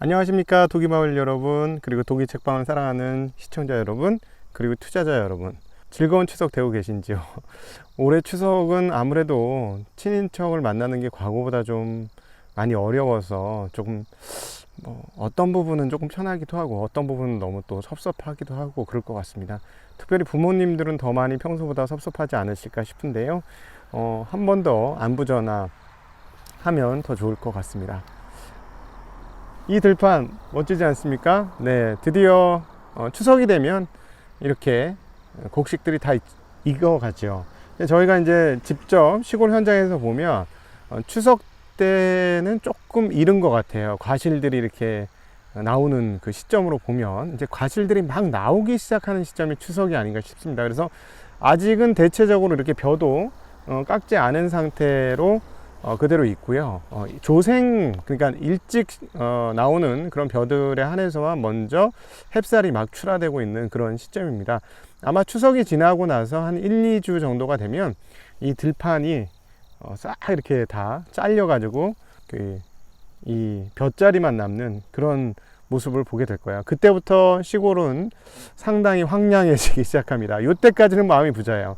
안녕하십니까 독일마을 여러분, 그리고 독일 책방을 사랑하는 시청자 여러분, 그리고 투자자 여러분, 즐거운 추석 되고 계신지요? 올해 추석은 아무래도 친인척을 만나는 게 과거보다 좀 많이 어려워서 조금 어떤 부분은 조금 편하기도 하고 어떤 부분은 너무 또 섭섭하기도 하고 그럴 것 같습니다. 특별히 부모님들은 더 많이 평소보다 섭섭하지 않으실까 싶은데요. 한 번 더 안부 전화 하면 더 좋을 것 같습니다. 이 들판 멋지지 않습니까? 네, 드디어 추석이 되면 이렇게 곡식들이 다 익어가죠. 저희가 이제 직접 시골 현장에서 보면 추석 때는 조금 이른 것 같아요. 과실들이 이렇게 나오는 그 시점으로 보면 이제 과실들이 막 나오기 시작하는 시점이 추석이 아닌가 싶습니다. 그래서 아직은 대체적으로 이렇게 벼도 깎지 않은 상태로 그대로 있고요. 조생, 그러니까 일찍 나오는 그런 벼들에 한해서만 먼저 햅쌀이 막 출하되고 있는 그런 시점입니다. 아마 추석이 지나고 나서 한 1, 2주 정도가 되면 이 들판이 싹 이렇게 다 잘려 가지고 이 벼자리만 남는 그런 모습을 보게 될 거예요. 그때부터 시골은 상당히 황량해지기 시작합니다. 이때까지는 마음이 부자예요.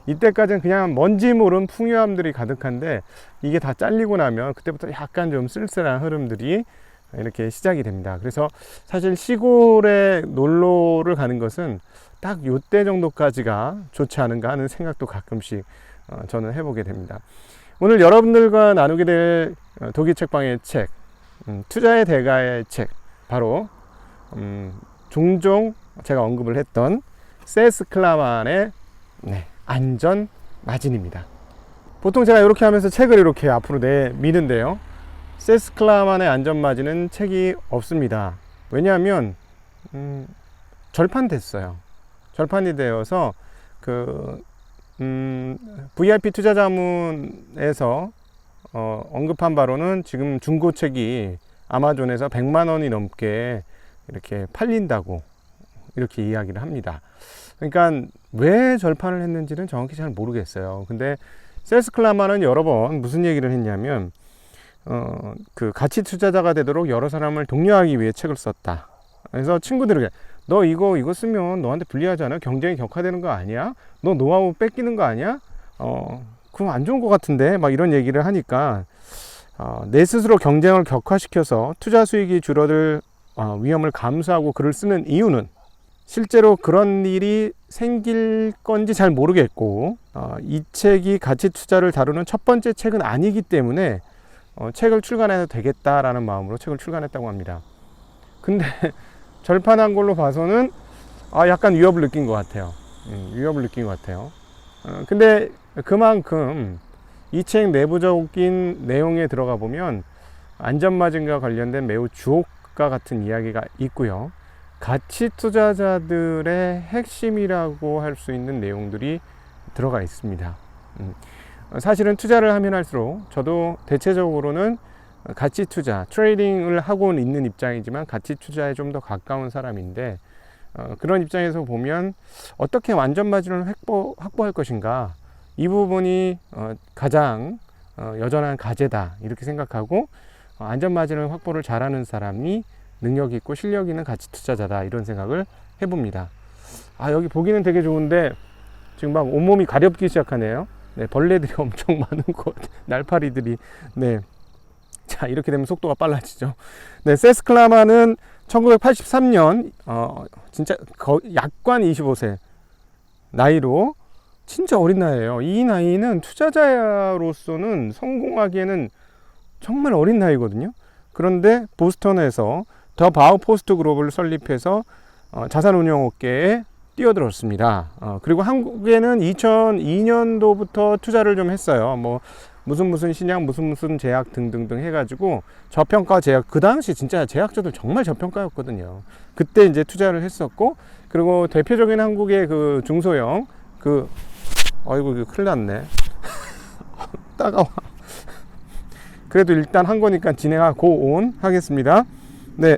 이때까지는 그냥 먼지 모른 풍요함들이 가득한데 이게 다 잘리고 나면 그때부터 약간 좀 쓸쓸한 흐름들이 이렇게 시작이 됩니다. 그래서 사실 시골에 놀러를 가는 것은 딱 요때 정도까지가 좋지 않은가 하는 생각도 가끔씩 저는 해보게 됩니다. 오늘 여러분들과 나누게 될 독일 책방의 책, 투자의 대가의 책, 바로 종종 제가 언급을 했던 세스 클라만의 안전 마진입니다. 보통 제가 이렇게 하면서 책을 이렇게 앞으로 내미는데요, 세스 클라만의 안전 마진은 책이 없습니다. 왜냐하면 절판됐어요. 절판이 되어서 VIP 투자자문에서 언급한 바로는 지금 중고책이 아마존에서 100만 원이 넘게 이렇게 팔린다고 이렇게 이야기를 합니다. 그러니까 왜 절판을 했는지는 정확히 잘 모르겠어요. 근데 세스 클라만은 여러 번 무슨 얘기를 했냐면 그 가치 투자자가 되도록 여러 사람을 독려하기 위해 책을 썼다. 그래서 친구들에게 너 이거 쓰면 너한테 불리하잖아. 경쟁이 격화되는 거 아니야? 너 노하우 뺏기는 거 아니야? 그럼 안 좋은 것 같은데 막 이런 얘기를 하니까 내 스스로 경쟁을 격화시켜서 투자 수익이 줄어들 위험을 감수하고 글을 쓰는 이유는 실제로 그런 일이 생길 건지 잘 모르겠고 이 책이 가치 투자를 다루는 첫 번째 책은 아니기 때문에 책을 출간해도 되겠다라는 마음으로 책을 출간했다고 합니다. 근데 절판한 걸로 봐서는 약간 위협을 느낀 것 같아요. 위협을 느낀 것 같아요. 근데 그만큼 이 책 내부적인 내용에 들어가 보면 안전마진과 관련된 매우 주옥과 같은 이야기가 있고요. 가치 투자자들의 핵심이라고 할 수 있는 내용들이 들어가 있습니다. 사실은 투자를 하면 할수록 저도 대체적으로는 가치 투자, 트레이딩을 하고 있는 입장이지만 가치 투자에 좀 더 가까운 사람인데 그런 입장에서 보면 어떻게 완전 마진을 확보할 것인가, 이 부분이 가장 여전한 과제다 이렇게 생각하고 안전 마진을 확보를 잘하는 사람이 능력 있고 실력 있는 가치 투자자다 이런 생각을 해봅니다. 여기 보기는 되게 좋은데 지금 막 온몸이 가렵기 시작하네요. 네, 벌레들이 엄청 많은 곳, 날파리들이. 네. 자, 이렇게 되면 속도가 빨라지죠. 네, 세스 클라만은 1983년 진짜 약관 25세 나이로 진짜 어린 나이에요. 이 나이는 투자자로서는 성공하기에는 정말 어린 나이거든요. 그런데 보스턴에서 더 바우포스트 그룹을 설립해서 자산운용업계에 뛰어들었습니다. 그리고 한국에는 2002년도부터 투자를 좀 했어요. 무슨 신약, 무슨 제약 등등등 해가지고 저평가 제약, 그 당시 진짜 제약주들 정말 저평가였거든요. 그때 이제 투자를 했었고, 그리고 대표적인 한국의 그 중소형 이거 큰일 났네. 따가워. 그래도 일단 한 거니까 진행하고 하겠습니다. 네.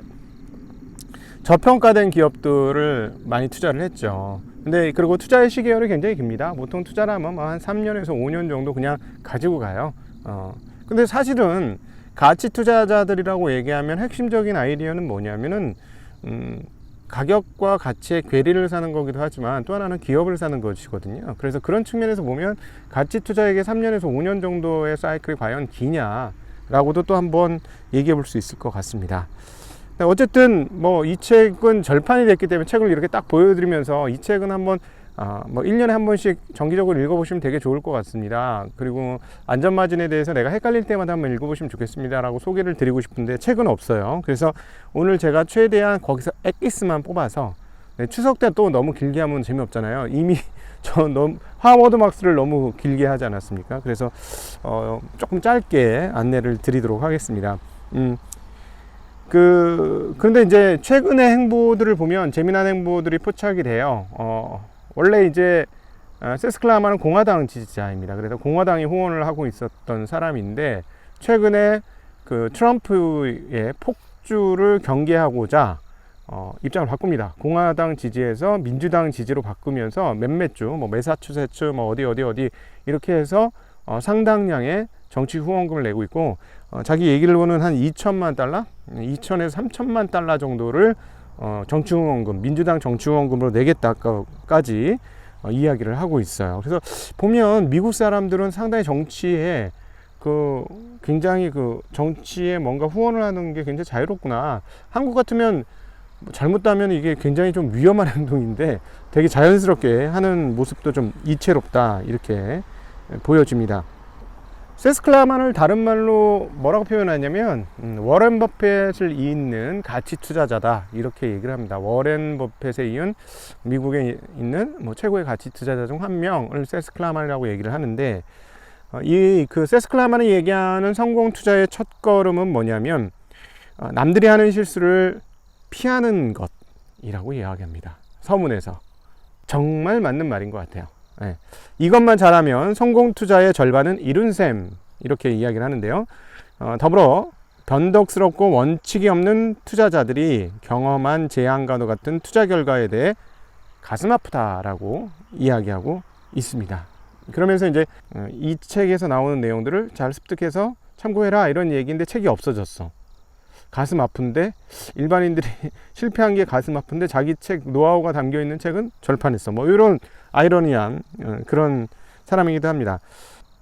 저평가된 기업들을 많이 투자를 했죠. 근데 그리고 투자의 시계열이 굉장히 깁니다. 보통 투자를 하면 한 3년에서 5년 정도 그냥 가지고 가요. 근데 사실은 가치 투자자들이라고 얘기하면 핵심적인 아이디어는 뭐냐면은 가격과 가치의 괴리를 사는 거기도 하지만 또 하나는 기업을 사는 것이거든요. 그래서 그런 측면에서 보면 가치 투자에게 3년에서 5년 정도의 사이클이 과연 기냐라고도 또 한번 얘기해 볼 수 있을 것 같습니다. 어쨌든 뭐 이 책은 절판이 됐기 때문에 책을 이렇게 딱 보여드리면서 이 책은 한번 뭐 1년에 한 번씩 정기적으로 읽어보시면 되게 좋을 것 같습니다. 그리고 안전마진에 대해서 내가 헷갈릴 때마다 한번 읽어보시면 좋겠습니다 라고 소개를 드리고 싶은데 책은 없어요. 그래서 오늘 제가 최대한 거기서 엑기스만 뽑아서, 추석 때 또 너무 길게 하면 재미없잖아요. 이미 저 너무 하워드 막스를 너무 길게 하지 않았습니까? 그래서 조금 짧게 안내를 드리도록 하겠습니다. 그런데 이제 최근의 행보들을 보면 재미난 행보들이 포착이 돼요. 원래 이제 세스 클라마는 공화당 지지자입니다. 그래서 공화당이 후원을 하고 있었던 사람인데 최근에 그 트럼프의 폭주를 경계하고자 입장을 바꿉니다. 공화당 지지에서 민주당 지지로 바꾸면서 몇몇 주, 뭐 매사추세츠, 뭐 어디 이렇게 해서 상당량의 정치 후원금을 내고 있고, 자기 얘기로는 한 2천만 달러, 2천에서 3천만 달러 정도를 정치 후원금, 민주당 정치 후원금으로 내겠다까지 이야기를 하고 있어요. 그래서 보면 미국 사람들은 상당히 정치에 굉장히 정치에 뭔가 후원을 하는 게 굉장히 자유롭구나. 한국 같으면 잘못하면 이게 굉장히 좀 위험한 행동인데 되게 자연스럽게 하는 모습도 좀 이채롭다, 이렇게 보여집니다. 세스 클라만을 다른 말로 뭐라고 표현하냐면 워렌 버핏을 잇는 가치 투자자다, 이렇게 얘기를 합니다. 워렌 버핏에 이은 미국에 있는 뭐 최고의 가치 투자자 중 한 명을 세스 클라만이라고 얘기를 하는데, 그 세스 클라만이 얘기하는 성공 투자의 첫 걸음은 뭐냐면 남들이 하는 실수를 피하는 것이라고 이야기합니다. 서문에서. 정말 맞는 말인 것 같아요. 네. 이것만 잘하면 성공 투자의 절반은 이룬 셈, 이렇게 이야기를 하는데요. 더불어 변덕스럽고 원칙이 없는 투자자들이 경험한 재앙과도 같은 투자 결과에 대해 가슴 아프다라고 이야기하고 있습니다. 그러면서 이제 이 책에서 나오는 내용들을 잘 습득해서 참고해라, 이런 얘기인데 책이 없어졌어. 가슴 아픈데, 일반인들이 실패한 게 가슴 아픈데 자기 책 노하우가 담겨있는 책은 절판했어. 뭐 이런 아이러니한 그런 사람이기도 합니다.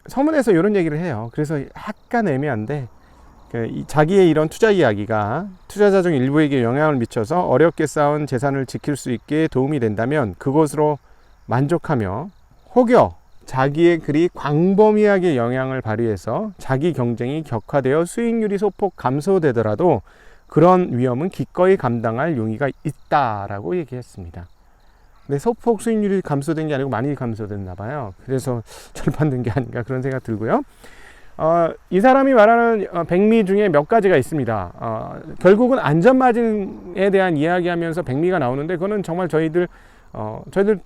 서문에서 이런 얘기를 해요. 그래서 약간 애매한데, 자기의 이런 투자 이야기가 투자자 중 일부에게 영향을 미쳐서 어렵게 쌓은 재산을 지킬 수 있게 도움이 된다면 그것으로 만족하며, 혹여 자기의 글이 광범위하게 영향을 발휘해서 자기 경쟁이 격화되어 수익률이 소폭 감소되더라도 그런 위험은 기꺼이 감당할 용의가 있다라고 얘기했습니다. 근데 소폭 수익률이 감소된 게 아니고 많이 감소됐나 봐요. 그래서 절판된 게 아닌가, 그런 생각 들고요. 이 사람이 말하는 백미 중에 몇 가지가 있습니다. 결국은 안전마진에 대한 이야기하면서 백미가 나오는데, 그거는 정말 저희들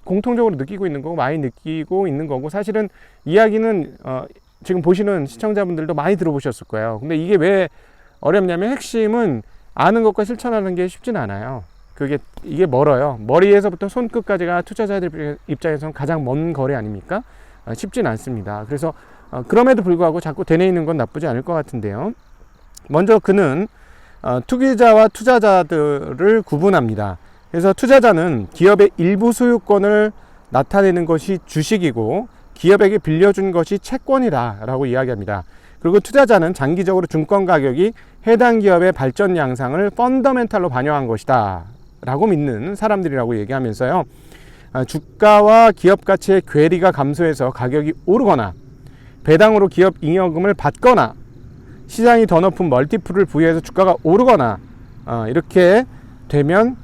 공통적으로 느끼고 있는 거고 많이 느끼고 있는 거고, 사실은 이야기는 지금 보시는 시청자분들도 많이 들어보셨을 거예요. 근데 이게 왜 어렵냐면 핵심은 아는 것과 실천하는 게 쉽진 않아요. 이게 멀어요. 머리에서부터 손끝까지가 투자자들 입장에서는 가장 먼 거리 아닙니까? 쉽진 않습니다. 그래서 그럼에도 불구하고 자꾸 되뇌이는 건 나쁘지 않을 것 같은데요. 먼저 그는 투기자와 투자자들을 구분합니다. 그래서 투자자는 기업의 일부 소유권을 나타내는 것이 주식이고 기업에게 빌려준 것이 채권이다 라고 이야기합니다. 그리고 투자자는 장기적으로 증권 가격이 해당 기업의 발전 양상을 펀더멘탈로 반영한 것이다 라고 믿는 사람들이라고 얘기하면서요, 주가와 기업 가치의 괴리가 감소해서 가격이 오르거나 배당으로 기업 잉여금을 받거나 시장이 더 높은 멀티플을 부여해서 주가가 오르거나 이렇게 되면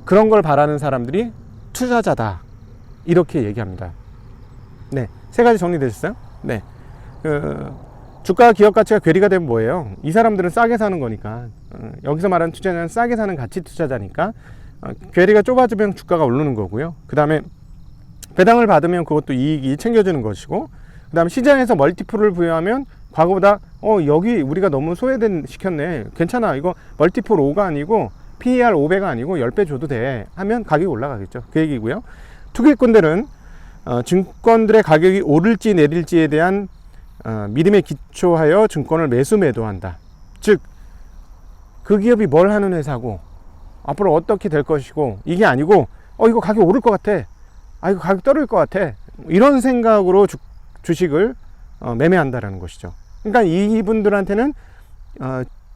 그런 걸 바라는 사람들이 투자자다, 이렇게 얘기합니다. 네, 세 가지 정리되셨어요? 네, 주가 기업 가치가 괴리가 되면 뭐예요? 이 사람들은 싸게 사는 거니까, 여기서 말하는 투자자는 싸게 사는 가치 투자자니까 괴리가 좁아지면 주가가 오르는 거고요. 그 다음에 배당을 받으면 그것도 이익이 챙겨주는 것이고, 그 다음에 시장에서 멀티플을 부여하면 과거보다 여기 우리가 너무 소외된 시켰네, 괜찮아, 이거 멀티플 5가 아니고 PER 5배가 아니고 10배 줘도 돼 하면 가격이 올라가겠죠. 그 얘기고요. 투기꾼들은 증권들의 가격이 오를지 내릴지에 대한 믿음에 기초하여 증권을 매수매도한다. 즉, 그 기업이 뭘 하는 회사고 앞으로 어떻게 될 것이고, 이게 아니고 이거 가격 오를 것 같아, 이거 가격 떨어질 것 같아, 이런 생각으로 주식을 매매한다라는 것이죠. 그러니까 이분들한테는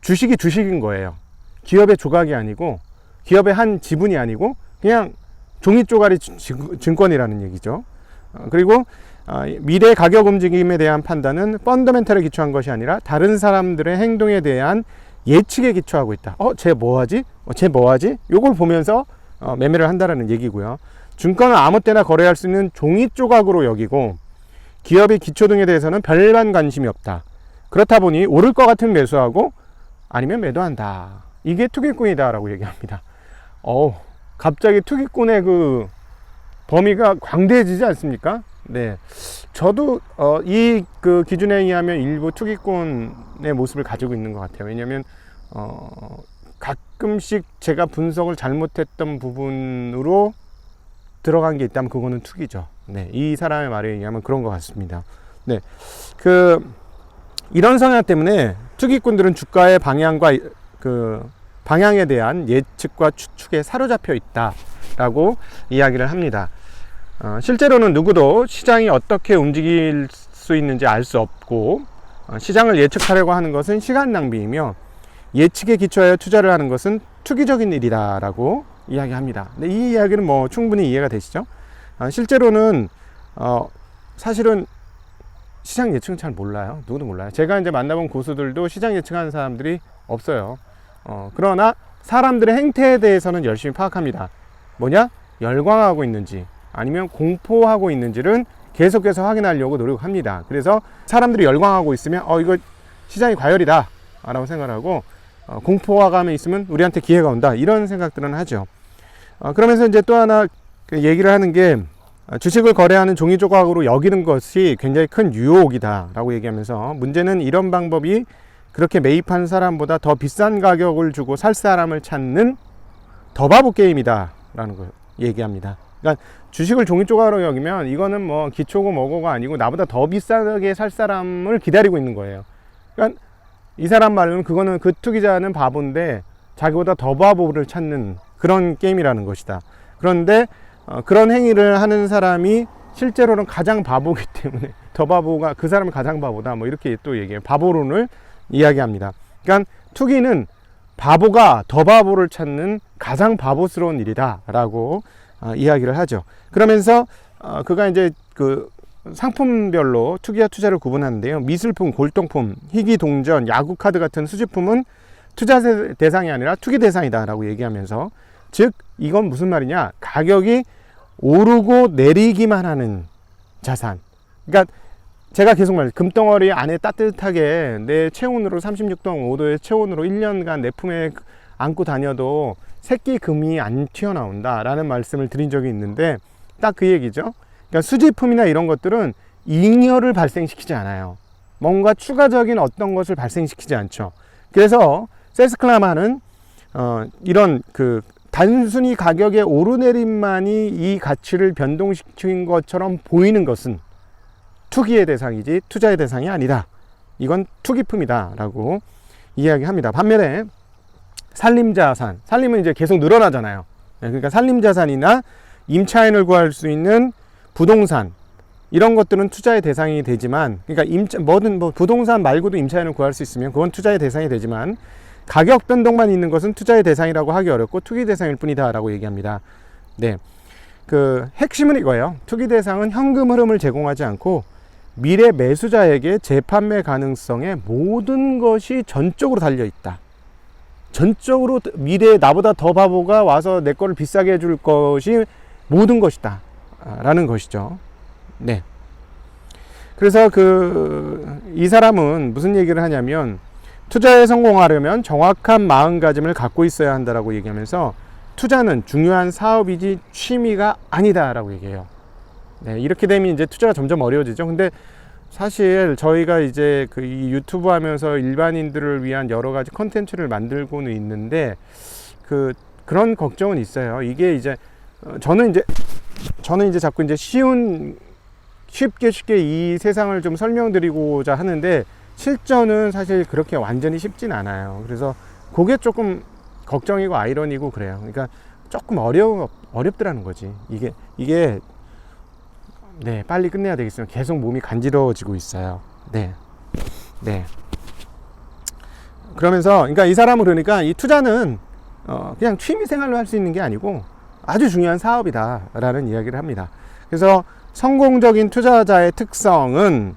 주식이 주식인 거예요. 기업의 조각이 아니고, 기업의 한 지분이 아니고, 그냥 종이 쪼가리 증권이라는 얘기죠. 그리고 미래 가격 움직임에 대한 판단은 펀더멘털에 기초한 것이 아니라 다른 사람들의 행동에 대한 예측에 기초하고 있다. 쟤 뭐하지? 쟤 뭐하지? 요걸 보면서 매매를 한다라는 얘기고요. 증권은 아무 때나 거래할 수 있는 종이 조각으로 여기고, 기업의 기초 등에 대해서는 별반 관심이 없다. 그렇다 보니 오를 것 같으면 매수하고 아니면 매도한다. 이게 투기꾼이다 라고 얘기합니다. 갑자기 투기꾼의 그 범위가 광대해지지 않습니까? 네, 저도 이 그 기준에 의하면 일부 투기꾼의 모습을 가지고 있는 것 같아요. 왜냐하면 가끔씩 제가 분석을 잘못했던 부분으로 들어간 게 있다면 그거는 투기죠. 네, 이 사람의 말에 의하면 그런 것 같습니다. 네, 이런 성향 때문에 투기꾼들은 주가의 방향과 방향에 대한 예측과 추측에 사로잡혀 있다라고 이야기를 합니다. 실제로는 누구도 시장이 어떻게 움직일 수 있는지 알 수 없고, 시장을 예측하려고 하는 것은 시간 낭비이며, 예측에 기초하여 투자를 하는 것은 투기적인 일이다라고 이야기합니다. 근데 이 이야기는 뭐 충분히 이해가 되시죠? 실제로는 사실은 시장 예측은 잘 몰라요. 누구도 몰라요. 제가 이제 만나본 고수들도 시장 예측하는 사람들이 없어요. 그러나 사람들의 행태에 대해서는 열심히 파악합니다. 뭐냐? 열광하고 있는지 아니면 공포하고 있는지를 계속해서 확인하려고 노력합니다. 그래서 사람들이 열광하고 있으면 이거 시장이 과열이다 라고 생각하고, 공포감에 있으면 우리한테 기회가 온다, 이런 생각들은 하죠. 그러면서 이제 또 하나 얘기를 하는 게, 주식을 거래하는 종이 조각으로 여기는 것이 굉장히 큰 유혹이다 라고 얘기하면서, 문제는 이런 방법이 그렇게 매입한 사람보다 더 비싼 가격을 주고 살 사람을 찾는 더 바보 게임이다 라는 걸 얘기합니다. 그러니까 주식을 종이 조각으로 여기면 이거는 뭐 기초고 뭐고가 아니고 나보다 더 비싸게 살 사람을 기다리고 있는 거예요. 그러니까 이 사람 말로는 그거는, 그 투기자는 바보인데 자기보다 더 바보를 찾는 그런 게임이라는 것이다. 그런데 그런 행위를 하는 사람이 실제로는 가장 바보기 때문에 더 바보가 그 사람이 가장 바보다, 뭐 이렇게 또 얘기해요. 바보론을 이야기합니다. 그러니까 투기는 바보가 더 바보를 찾는 가장 바보스러운 일이다 라고 이야기를 하죠. 그러면서 그가 이제 그 상품별로 투기와 투자를 구분하는데요. 미술품, 골동품, 희귀 동전, 야구 카드 같은 수집품은 투자 대상이 아니라 투기 대상이다 라고 얘기하면서, 즉 이건 무슨 말이냐, 가격이 오르고 내리기만 하는 자산. 그러니까 제가 계속 말해요. 금덩어리 안에 따뜻하게 내 체온으로 36.5도의 체온으로 1년간 내 품에 안고 다녀도 새끼 금이 안 튀어나온다 라는 말씀을 드린 적이 있는데, 딱 그 얘기죠. 그러니까 수집품이나 이런 것들은 잉여를 발생시키지 않아요. 뭔가 추가적인 어떤 것을 발생시키지 않죠. 그래서 세스클라마는 이런 단순히 가격의 오르내림만이 이 가치를 변동시킨 것처럼 보이는 것은 투기의 대상이지 투자의 대상이 아니다. 이건 투기품이다 라고 이야기합니다. 반면에 산림자산, 산림은 이제 계속 늘어나잖아요. 그러니까 산림자산이나 임차인을 구할 수 있는 부동산, 이런 것들은 투자의 대상이 되지만, 그러니까 뭐든 부동산 말고도 임차인을 구할 수 있으면 그건 투자의 대상이 되지만, 가격 변동만 있는 것은 투자의 대상이라고 하기 어렵고 투기 대상일 뿐이다 라고 얘기합니다. 네, 핵심은 이거예요. 투기 대상은 현금 흐름을 제공하지 않고 미래 매수자에게 재판매 가능성에 모든 것이 전적으로 달려 있다. 전적으로 미래에 나보다 더 바보가 와서 내 거를 비싸게 해줄 것이 모든 것이다 라는 것이죠. 네. 그래서 이 사람은 무슨 얘기를 하냐면, 투자에 성공하려면 정확한 마음가짐을 갖고 있어야 한다라고 얘기하면서, 투자는 중요한 사업이지 취미가 아니다라고 얘기해요. 네, 이렇게 되면 이제 투자가 점점 어려워지죠. 근데 사실 저희가 이제 이 유튜브 하면서 일반인들을 위한 여러 가지 컨텐츠를 만들고는 있는데, 그런 걱정은 있어요. 이게 이제 저는 이제 자꾸 이제 쉬운 쉽게 이 세상을 좀 설명드리고자 하는데 실전은 사실 그렇게 완전히 쉽진 않아요. 그래서 그게 조금 걱정이고 아이러니고 그래요. 그러니까 조금 어렵더라는 거지. 이게 네, 빨리 끝내야 되겠어요. 계속 몸이 간지러워지고 있어요. 네. 그러면서 그러니까 이 사람은 그러니까 이 투자는 그냥 취미 생활로 할 수 있는 게 아니고 아주 중요한 사업이다라는 이야기를 합니다. 그래서 성공적인 투자자의 특성은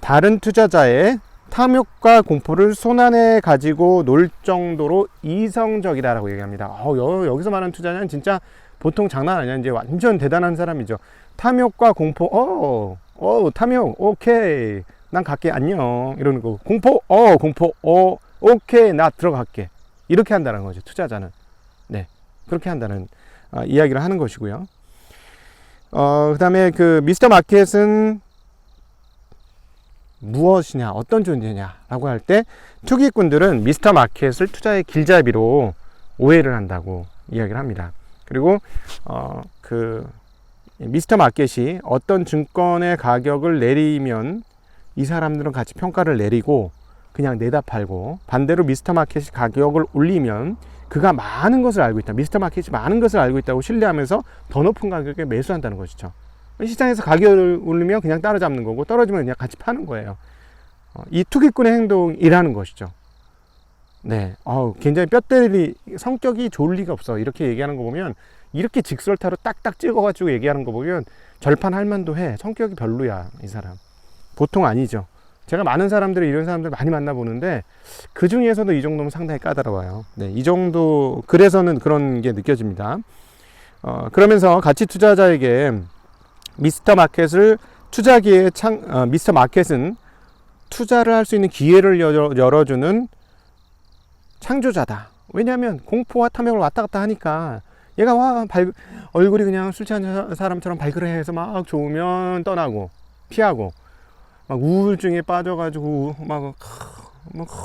다른 투자자의 탐욕과 공포를 손안에 가지고 놀 정도로 이성적이다라고 얘기합니다. 여기서 말하는 투자자는 진짜 보통 장난 아니야. 이제 완전 대단한 사람이죠. 탐욕과 공포, 탐욕, 오케이, 난 갈게, 안녕, 이러는 거. 공포, 오케이, 나 들어갈게. 이렇게 한다는 거죠, 투자자는. 네, 그렇게 한다는 이야기를 하는 것이고요. 그 다음에 그 미스터 마켓은 무엇이냐, 어떤 존재냐라고 할 때 투기꾼들은 미스터 마켓을 투자의 길잡이로 오해를 한다고 이야기를 합니다. 그리고 그 미스터 마켓이 어떤 증권의 가격을 내리면 이 사람들은 같이 평가를 내리고 그냥 내다 팔고, 반대로 미스터 마켓이 가격을 올리면 그가 많은 것을 알고 있다, 미스터 마켓이 많은 것을 알고 있다고 신뢰하면서 더 높은 가격에 매수한다는 것이죠. 시장에서 가격을 올리면 그냥 따라잡는 거고, 떨어지면 그냥 같이 파는 거예요. 이 투기꾼의 행동이라는 것이죠. 네, 굉장히 뼈때리 성격이 좋을 리가 없어. 이렇게 얘기하는 거 보면, 이렇게 직설타로 딱딱 찍어가지고 얘기하는 거 보면 절판할 만도 해. 성격이 별로야, 이 사람. 보통 아니죠. 제가 많은 사람들이 이런 사람들 많이 만나보는데 그 중에서도 이 정도면 상당히 까다로워요. 네, 이 정도, 그래서는 그런 게 느껴집니다. 그러면서 가치 투자자에게 미스터 마켓을 투자기에 미스터 마켓은 투자를 할 수 있는 기회를 열어주는 창조자다. 왜냐하면 공포와 탐욕을 왔다 갔다 하니까 얘가 얼굴이 그냥 술 취한 사람처럼 발그레해서 막 좋으면 떠나고 피하고, 막 우울증에 빠져가지고 막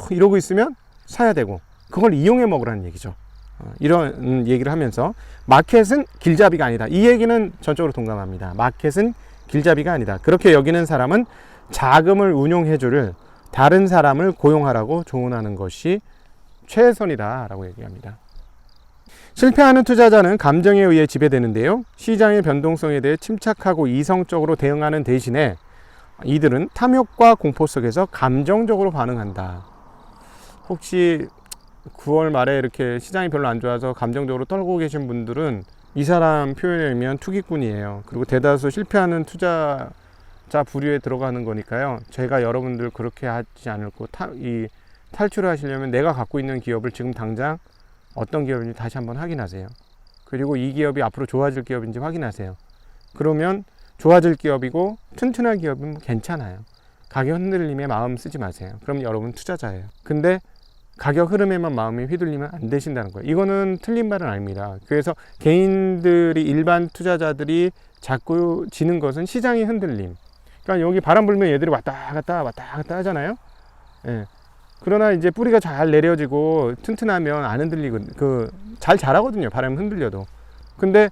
이러고 있으면 사야 되고, 그걸 이용해 먹으라는 얘기죠. 이런 얘기를 하면서 마켓은 길잡이가 아니다. 이 얘기는 전적으로 동감합니다. 마켓은 길잡이가 아니다. 그렇게 여기는 사람은 자금을 운용해줄 다른 사람을 고용하라고 조언하는 것이 최선이다 라고 얘기합니다. 실패하는 투자자는 감정에 의해 지배되는데요, 시장의 변동성에 대해 침착하고 이성적으로 대응하는 대신에 이들은 탐욕과 공포 속에서 감정적으로 반응한다. 혹시 9월 말에 이렇게 시장이 별로 안 좋아서 감정적으로 떨고 계신 분들은 이 사람 표현에 의하면 투기꾼이에요. 그리고 대다수 실패하는 투자자 부류에 들어가는 거니까요, 제가 여러분들 그렇게 하지 않을고 탈출을 하시려면 내가 갖고 있는 기업을 지금 당장 어떤 기업인지 다시 한번 확인하세요. 그리고 이 기업이 앞으로 좋아질 기업인지 확인하세요. 그러면 좋아질 기업이고 튼튼한 기업이면 괜찮아요. 가격 흔들림에 마음 쓰지 마세요. 그럼 여러분 투자자예요. 근데 가격 흐름에만 마음이 휘둘리면 안 되신다는 거예요. 이거는 틀린 말은 아닙니다. 그래서 개인들이, 일반 투자자들이 자꾸 지는 것은 시장의 흔들림. 그러니까 여기 바람 불면 얘들이 왔다 갔다 하잖아요. 예. 그러나 이제 뿌리가 잘 내려지고 튼튼하면 안 흔들리고 잘 자라거든요, 바람 흔들려도. 근데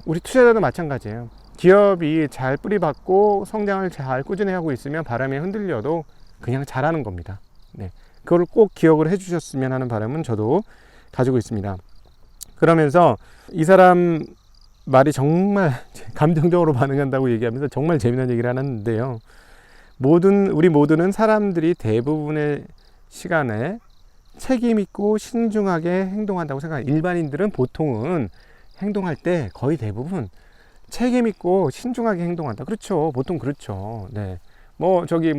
우리 투자자도 마찬가지예요. 기업이 잘 뿌리 받고 성장을 잘 꾸준히 하고 있으면 바람에 흔들려도 그냥 자라는 겁니다. 네, 그걸 꼭 기억을 해 주셨으면 하는 바람은 저도 가지고 있습니다. 그러면서 이 사람 말이 정말 감정적으로 반응한다고 얘기하면서 정말 재미난 얘기를 하는데요, 우리 모두는 사람들이 대부분의 시간에 책임 있고 신중하게 행동한다고 생각해요. 일반인들은 보통은 행동할 때 거의 대부분 책임 있고 신중하게 행동한다. 그렇죠. 보통 그렇죠. 네.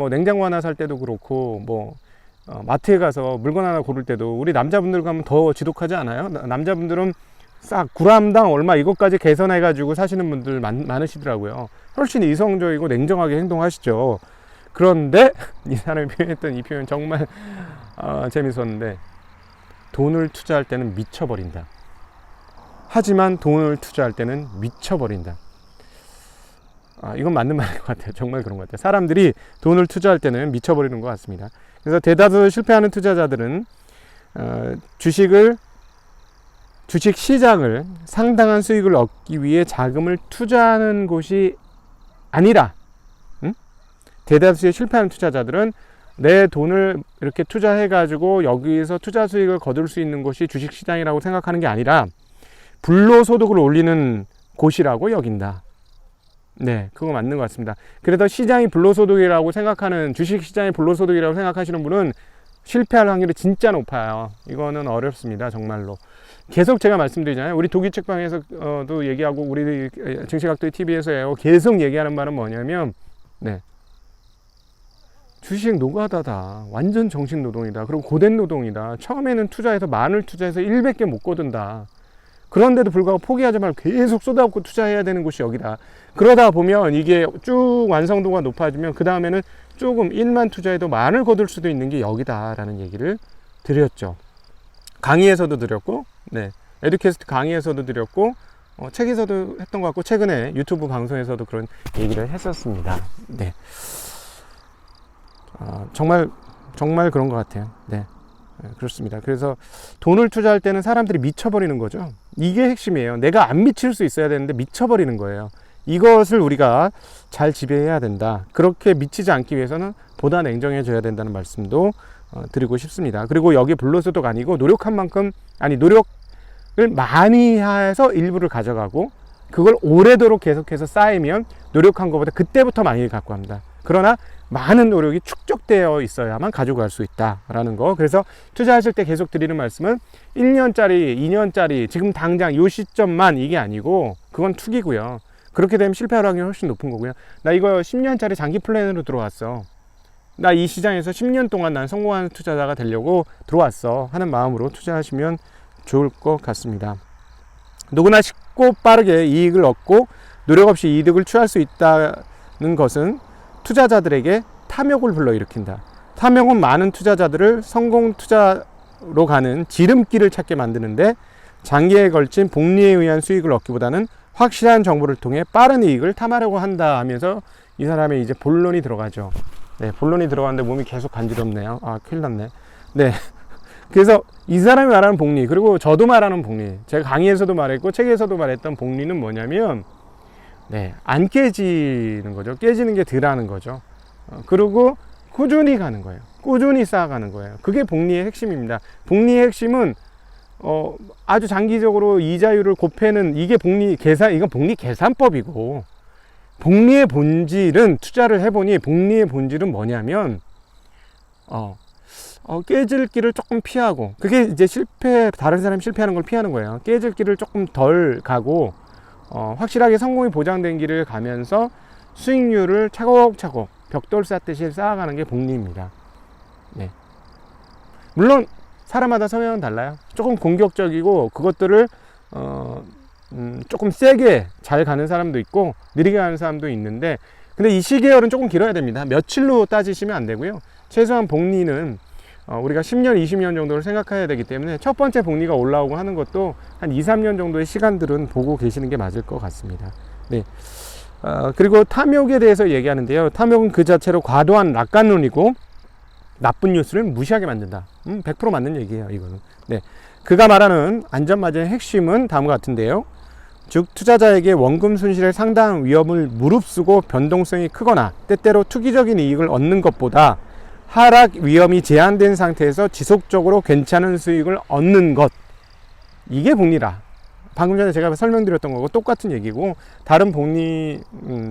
냉장고 하나 살 때도 그렇고, 마트에 가서 물건 하나 고를 때도 우리 남자분들 가면 더 지독하지 않아요? 남자분들은 싹 g당 얼마 이것까지 계산해 가지고 사시는 분들 많으시더라고요. 훨씬 이성적이고 냉정하게 행동하시죠. 그런데 이 사람이 표현했던 이 표현 정말 재밌었는데, 돈을 투자할 때는 미쳐버린다. 하지만 돈을 투자할 때는 미쳐버린다. 이건 맞는 말인 것 같아요. 정말 그런 것 같아요. 사람들이 돈을 투자할 때는 미쳐버리는 것 같습니다. 그래서 대다수 실패하는 투자자들은 주식 시장을 상당한 수익을 얻기 위해 자금을 투자하는 곳이 아니라 대다수의 실패하는 투자자들은 내 돈을 이렇게 투자해가지고 여기서 투자 수익을 거둘 수 있는 곳이 주식시장이라고 생각하는 게 아니라 불로소득을 올리는 곳이라고 여긴다. 네, 그거 맞는 것 같습니다. 그래서 시장이 불로소득이라고 생각하는, 주식시장이 불로소득이라고 생각하시는 분은 실패할 확률이 진짜 높아요. 이거는 어렵습니다, 정말로. 계속 제가 말씀드리잖아요. 우리 도기책방에서도 얘기하고 우리 증시각도의 TV에서 계속 얘기하는 말은 뭐냐면, 네, 주식 노가다다. 완전 정식 노동이다. 그리고 고된 노동이다. 처음에는 투자해서 만을 투자해서 100개 못 거둔다. 그런데도 불구하고 포기하지 말고 계속 쏟아붓고 투자해야 되는 곳이 여기다. 그러다 보면 이게 쭉 완성도가 높아지면 그 다음에는 조금 1만 투자해도 만을 거둘 수도 있는 게 여기다라는 얘기를 드렸죠. 강의에서도 드렸고, 네, 에듀캐스트 강의에서도 드렸고, 책에서도 했던 것 같고, 최근에 유튜브 방송에서도 그런 얘기를 했었습니다. 네, 정말 그런 것 같아요. 네, 그렇습니다. 그래서 돈을 투자할 때는 사람들이 미쳐버리는 거죠. 이게 핵심이에요. 내가 안 미칠 수 있어야 되는데 미쳐버리는 거예요. 이것을 우리가 잘 지배해야 된다. 그렇게 미치지 않기 위해서는 보다 냉정해져야 된다는 말씀도 드리고 싶습니다. 그리고 여기 불로소득 아니고 노력한 만큼, 노력을 많이 해서 일부를 가져가고 그걸 오래도록 계속해서 쌓이면 노력한 것보다 그때부터 많이 갖고 갑니다. 그러나 많은 노력이 축적되어 있어야만 가져갈 수 있다라는 거. 그래서 투자하실 때 계속 드리는 말씀은 1년짜리, 2년짜리, 지금 당장 요 시점만, 이게 아니고 그건 투기고요. 그렇게 되면 실패할 확률이 훨씬 높은 거고요. 나 이거 10년짜리 장기 플랜으로 들어왔어. 나 이 시장에서 10년 동안 난 성공하는 투자자가 되려고 들어왔어 하는 마음으로 투자하시면 좋을 것 같습니다. 누구나 쉽고 빠르게 이익을 얻고 노력 없이 이득을 취할 수 있다는 것은 투자자들에게 탐욕을 불러일으킨다. 탐욕은 많은 투자자들을 성공 투자로 가는 지름길을 찾게 만드는데, 장기에 걸친 복리에 의한 수익을 얻기보다는 확실한 정보를 통해 빠른 이익을 탐하려고 한다 하면서 이 사람의 이제 본론이 들어가죠. 네, 본론이 들어가는데 몸이 계속 간지럽네요. 큰일 났네. 네. 그래서 이 사람이 말하는 복리, 그리고 저도 말하는 복리, 제가 강의에서도 말했고 책에서도 말했던 복리는 뭐냐면, 네, 안 깨지는 거죠. 깨지는 게 덜하는 거죠. 그리고 꾸준히 가는 거예요. 꾸준히 쌓아가는 거예요. 그게 복리의 핵심입니다. 복리의 핵심은 아주 장기적으로 이자율을 곱해는, 이게 복리 계산, 이건 복리 계산법이고, 복리의 본질은, 투자를 해보니 복리의 본질은 뭐냐면 깨질 길을 조금 피하고, 그게 이제 다른 사람이 실패하는 걸 피하는 거예요. 깨질 길을 조금 덜 가고 확실하게 성공이 보장된 길을 가면서 수익률을 차곡차곡 벽돌 쌓듯이 쌓아가는 게 복리입니다. 네. 물론 사람마다 성향은 달라요. 조금 공격적이고 그것들을 조금 세게 잘 가는 사람도 있고 느리게 가는 사람도 있는데, 근데 이 시계열은 조금 길어야 됩니다. 며칠로 따지시면 안 되고요. 최소한 복리는 우리가 10년, 20년 정도를 생각해야 되기 때문에 첫 번째 복리가 올라오고 하는 것도 한 2, 3년 정도의 시간들은 보고 계시는 게 맞을 것 같습니다. 네. 그리고 탐욕에 대해서 얘기하는데요. 탐욕은 그 자체로 과도한 낙관론이고 나쁜 뉴스를 무시하게 만든다. 100% 맞는 얘기예요, 이거는. 네. 그가 말하는 안전마진의 핵심은 다음과 같은데요. 즉, 투자자에게 원금 손실의 상당한 위험을 무릅쓰고 변동성이 크거나 때때로 투기적인 이익을 얻는 것보다 하락 위험이 제한된 상태에서 지속적으로 괜찮은 수익을 얻는 것, 이게 복리라. 방금 전에 제가 설명드렸던 거고 똑같은 얘기고, 다른 복리,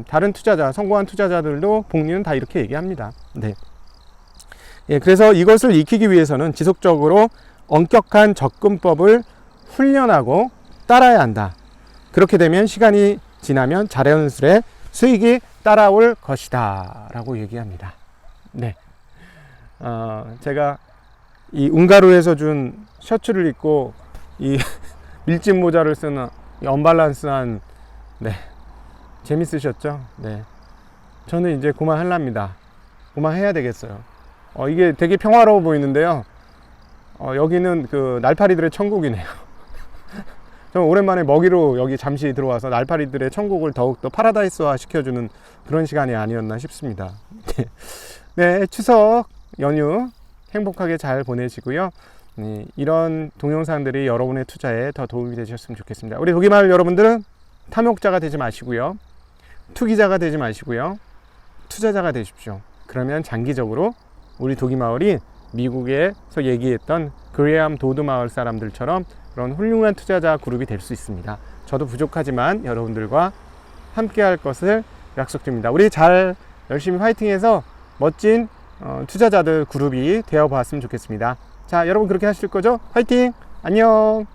다른 투자자, 성공한 투자자들도 복리는 다 이렇게 얘기합니다. 네. 예, 그래서 이것을 익히기 위해서는 지속적으로 엄격한 접근법을 훈련하고 따라야 한다. 그렇게 되면 시간이 지나면 자연스레 수익이 따라올 것이다 라고 얘기합니다. 네. 제가 이 운가루에서 준 셔츠를 입고 이 밀짚 모자를 쓴 언밸런스한, 네, 재밌으셨죠? 네, 저는 이제 그만하랍니다. 그만해야 되겠어요. 이게 되게 평화로워 보이는데요. 여기는 그 날파리들의 천국이네요. 저는 오랜만에 먹이로 여기 잠시 들어와서 날파리들의 천국을 더욱더 파라다이스화 시켜주는 그런 시간이 아니었나 싶습니다. 네, 추석 연휴 행복하게 잘 보내시고요. 이런 동영상들이 여러분의 투자에 더 도움이 되셨으면 좋겠습니다. 우리 도기마을 여러분들은 탐욕자가 되지 마시고요. 투기자가 되지 마시고요. 투자자가 되십시오. 그러면 장기적으로 우리 도기마을이 미국에서 얘기했던 그레암 도드 마을 사람들처럼 그런 훌륭한 투자자 그룹이 될 수 있습니다. 저도 부족하지만 여러분들과 함께 할 것을 약속드립니다. 우리 잘 열심히 화이팅해서 멋진 투자자들 그룹이 되어 봤으면 좋겠습니다. 자, 여러분 그렇게 하실 거죠? 화이팅! 안녕!